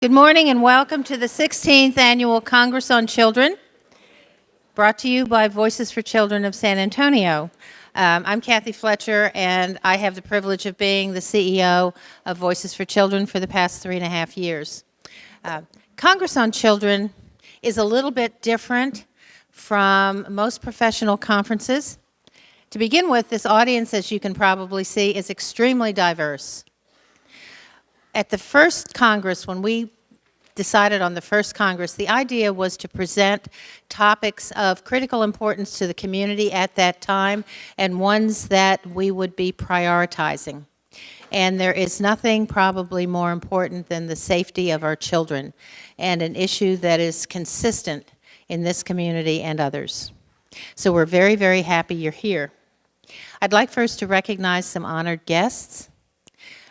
Good morning and welcome to the 16th Annual Congress on Children, brought to you by Voices for Children of San Antonio. I'm Kathy Fletcher, and I have the privilege of being the CEO of Voices for Children for the past 3.5 years. Congress on Children is a little bit different from most professional conferences. To begin with, this audience, as you can probably see, is extremely diverse. At the first Congress, when we decided on the first Congress, the idea was to present topics of critical importance to the community at that time and ones that we would be prioritizing. And there is nothing probably more important than the safety of our children, and an issue that is consistent in this community and others. So we're very, very happy you're here. I'd like first to recognize some honored guests.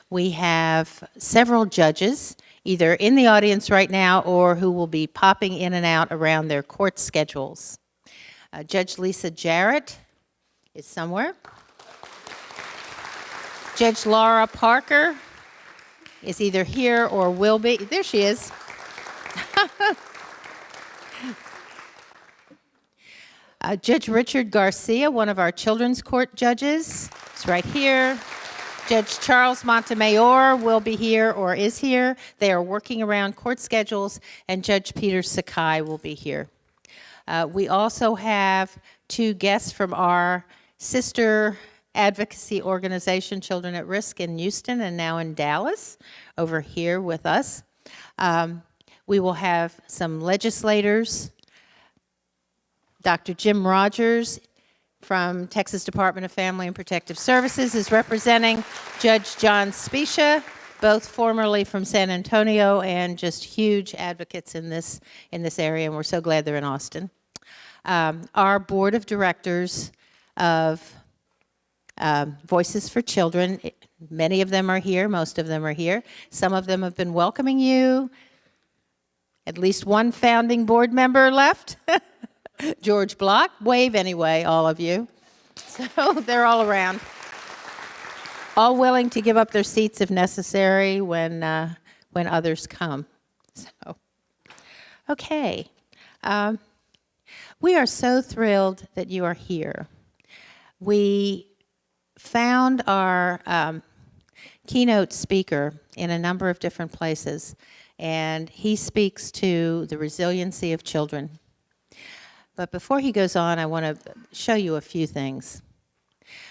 We have several judges, either in the audience right now or who will be popping in and out around their court schedules. Judge Lisa Jarrett is somewhere. Judge Laura Parker is either here or will be. There she is. Judge Richard Garcia, one of our children's court judges, is right here. Judge Charles Montemayor will be here or is here. They are working around court schedules, and Judge Peter Sakai will be here. We also have two guests from our sister advocacy organization, Children at Risk, in Houston and now in Dallas, over here with us. We will have some legislators. Dr. Jim Rogers from Texas Department of Family and Protective Services is representing Judge John Specia, both formerly from San Antonio and just huge advocates in this area, and we're so glad they're in Austin. Our board of directors of Voices for Children, many of them are here, most of them are here. Some of them have been welcoming you. At least one founding board member left. George Block, wave anyway, all of you. So they're all around. All willing to give up their seats if necessary when others come. So, okay. We are so thrilled that you are here. We found our keynote speaker in a number of different places, and he speaks to the resiliency of children. But before he goes on, I want to show you a few things.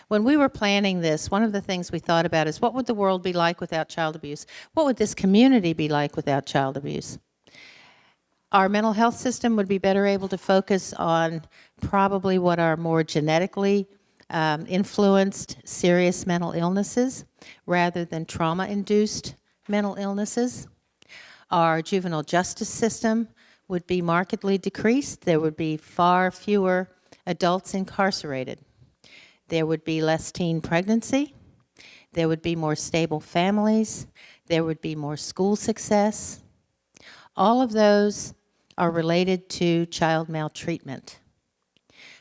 When we were planning this, one of the things we thought about is, what would the world be like without child abuse? What would this community be like without child abuse? Our mental health system would be better able to focus on probably what are more genetically influenced serious mental illnesses rather than trauma-induced mental illnesses. Our juvenile justice system would be markedly decreased. There would be far fewer adults incarcerated. There would be less teen pregnancy. There would be more stable families. There would be more school success. All of those are related to child maltreatment.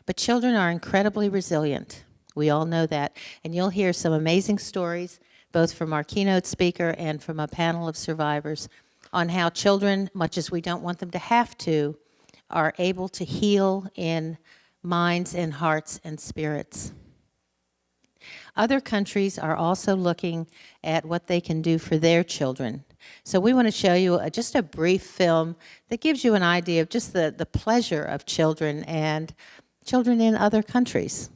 But children are incredibly resilient. We all know that. And you'll hear some amazing stories, both from our keynote speaker and from a panel of survivors, on how children, much as we don't want them to have to, are able to heal in minds and hearts and spirits. Other countries are also looking at what they can do for their children. So we want to show you just a brief film that gives you an idea of just the pleasure of children and children in other countries.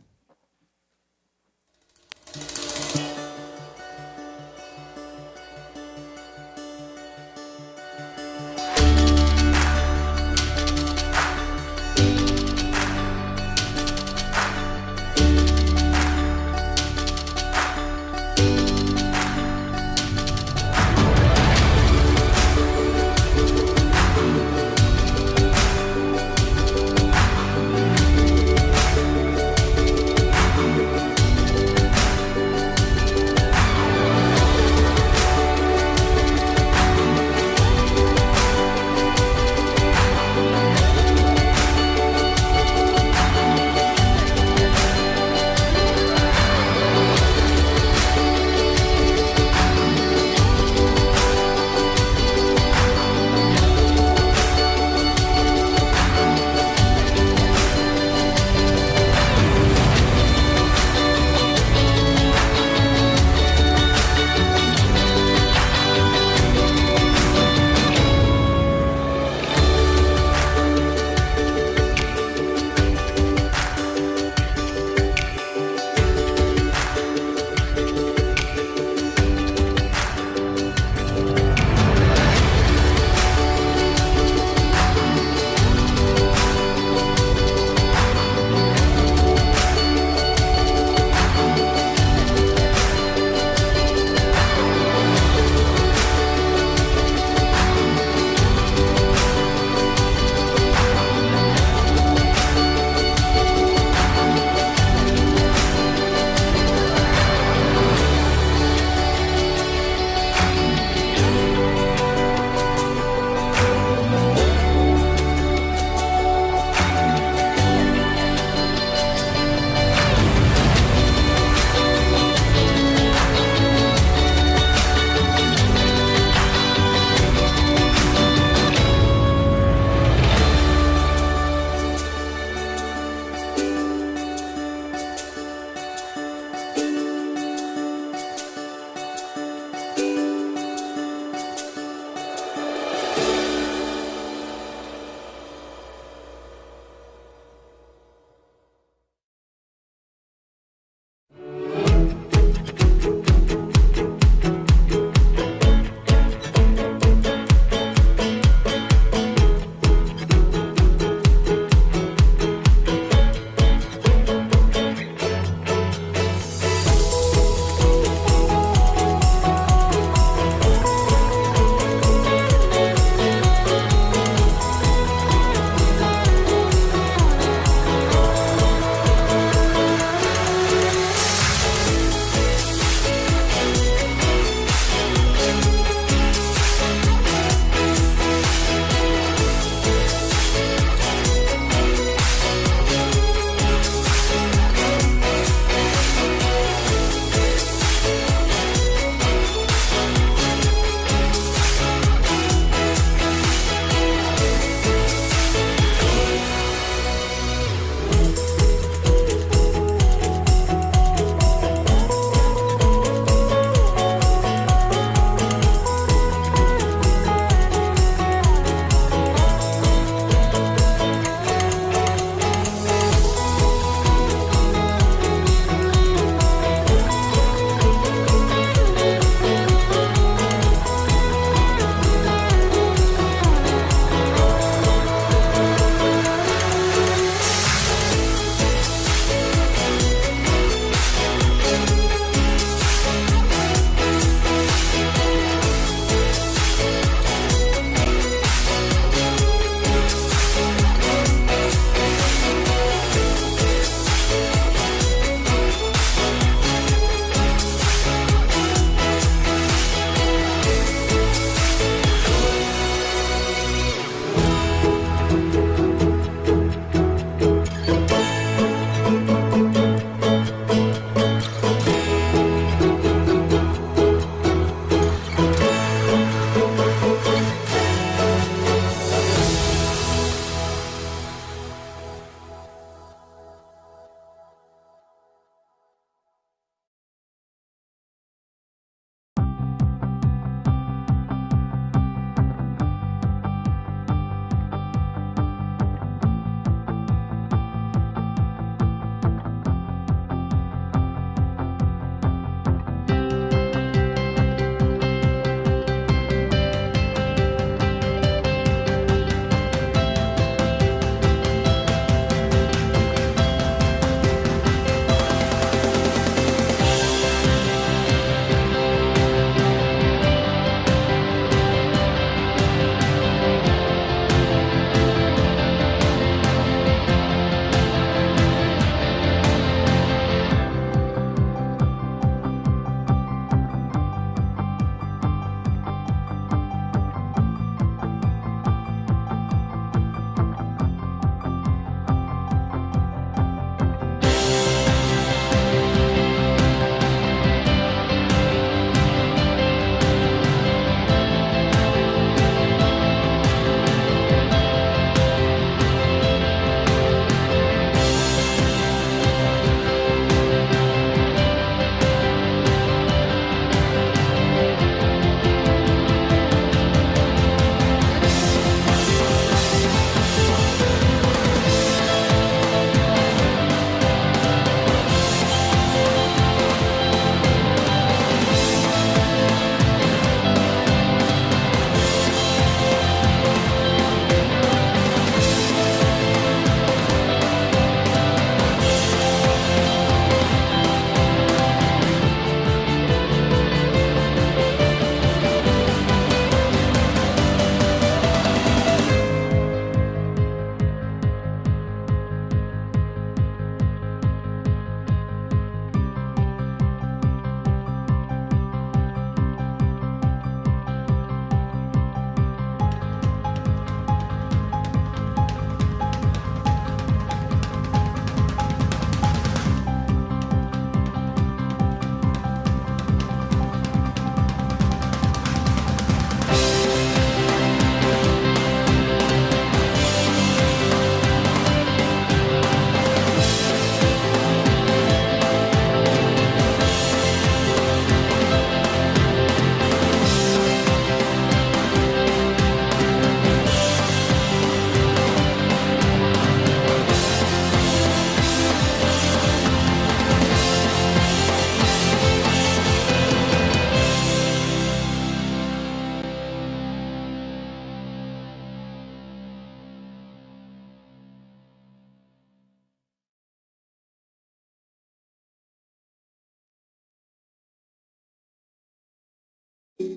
We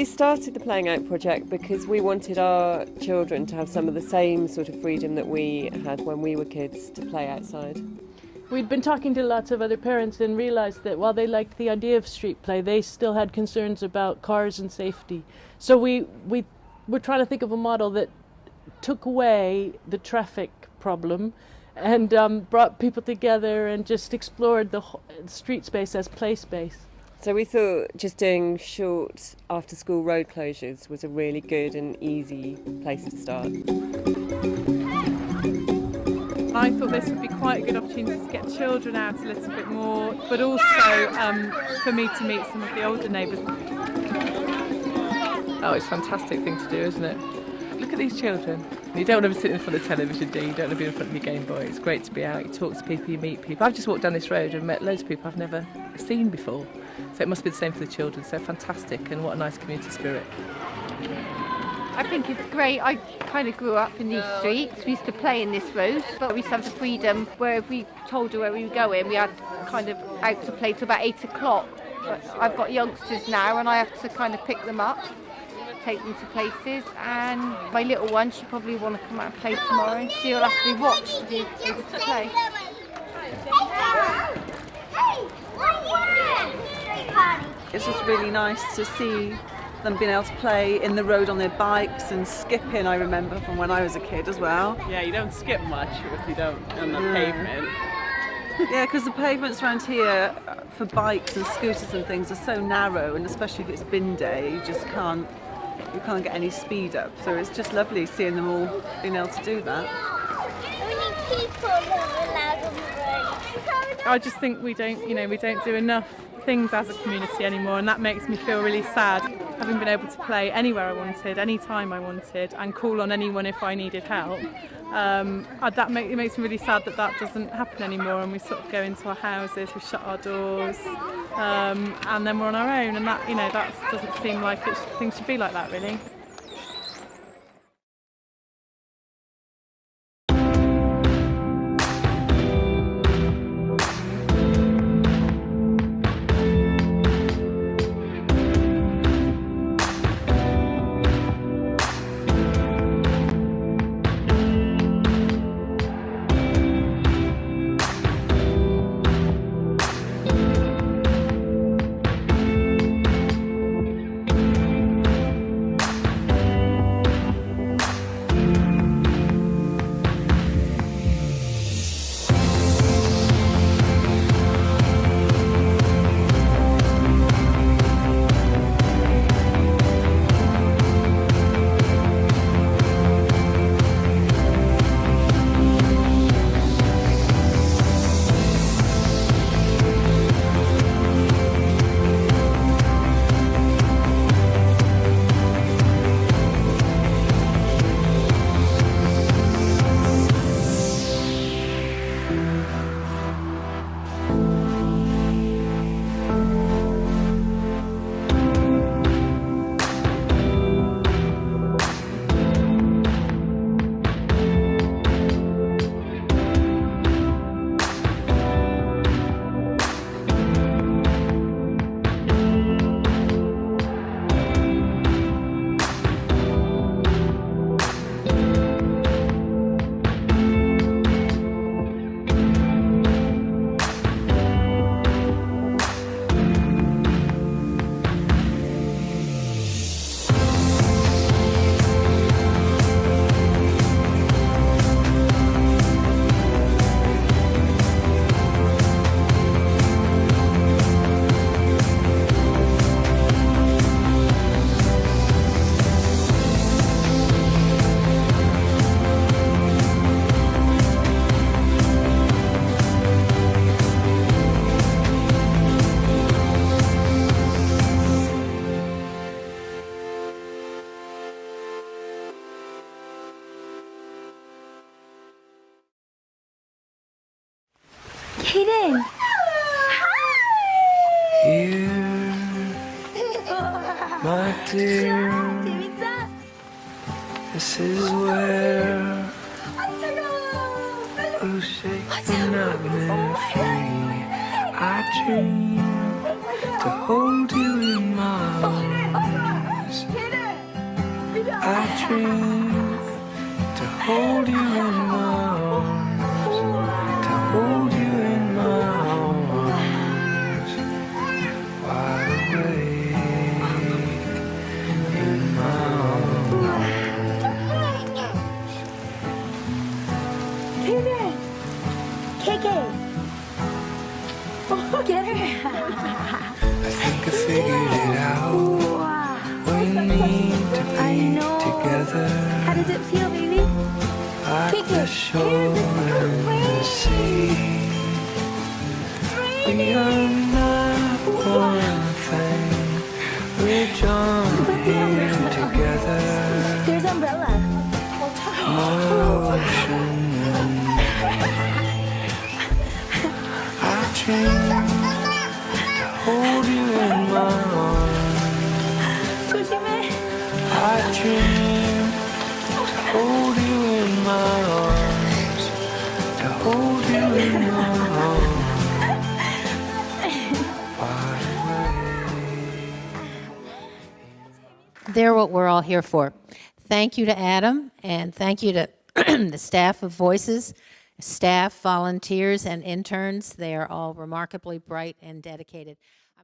started the Playing Out project because we wanted our children to have some of the same sort of freedom that we had when we were kids to play outside. We'd been talking to lots of other parents and realised that while they liked the idea of street play, they still had concerns about cars and safety. So we were trying to think of a model that took away the traffic problem and brought people together and just explored the street space as play space. So we thought just doing short after-school road closures was a really good and easy place to start. I thought this would be quite a good opportunity to get children out a little bit more, but also for me to meet some of the older neighbours. Oh, it's a fantastic thing to do, isn't it? Look at these children. You don't want to be sitting in front of television, do you? You don't want to be in front of your Game Boy. It's great to be out, you talk to people, you meet people. I've just walked down this road and met loads of people I've never seen before. So it must be the same for the children. So fantastic, and what a nice community spirit. I think it's great. I kind of grew up in these streets. We used to play in this road, but we used to have the freedom where if we told her where we were going, we had kind of out to play till about 8 o'clock. But I've got youngsters now and I have to kind of pick them up, take them to places, and my little one, she probably want to come out and play tomorrow, and she'll have to be watched to be able to play. It's just really nice to see them being able to play in the road on their bikes and skipping, I remember from when I was a kid as well. Yeah, you don't skip much if you don't on the pavement. Yeah, because the pavements around here for bikes and scooters and things are so narrow, and especially if it's bin day, you can't get any speed up. So it's just lovely seeing them all being able to do that. I just think we don't do enough things as a community anymore, and that makes me feel really sad. Having been able to play anywhere I wanted, any time I wanted, and call on anyone if I needed help, it makes me really sad that that doesn't happen anymore, and we sort of go into our houses, we shut our doors, and then we're on our own, and that doesn't seem like things should be like that, really. Kaden! Here, my dear, this is where a shake but not meant free. I dream to hold you in my arms. I dream to hold you in my arms. To hold you in my arms. Wide awake in my arms. I think I figured it out. We need to be together. How does it feel, baby? Like the shore and the sea. We are not one thing. We're joined here together. There's umbrella. My ocean and I dream to hold you in my arms. I dream to hold you in my arms. To hold you in my arms. Wide awake. They're what we're all here for. Thank you to Adam, and thank you to the staff of Voices, staff, volunteers, and interns. They are all remarkably bright and dedicated.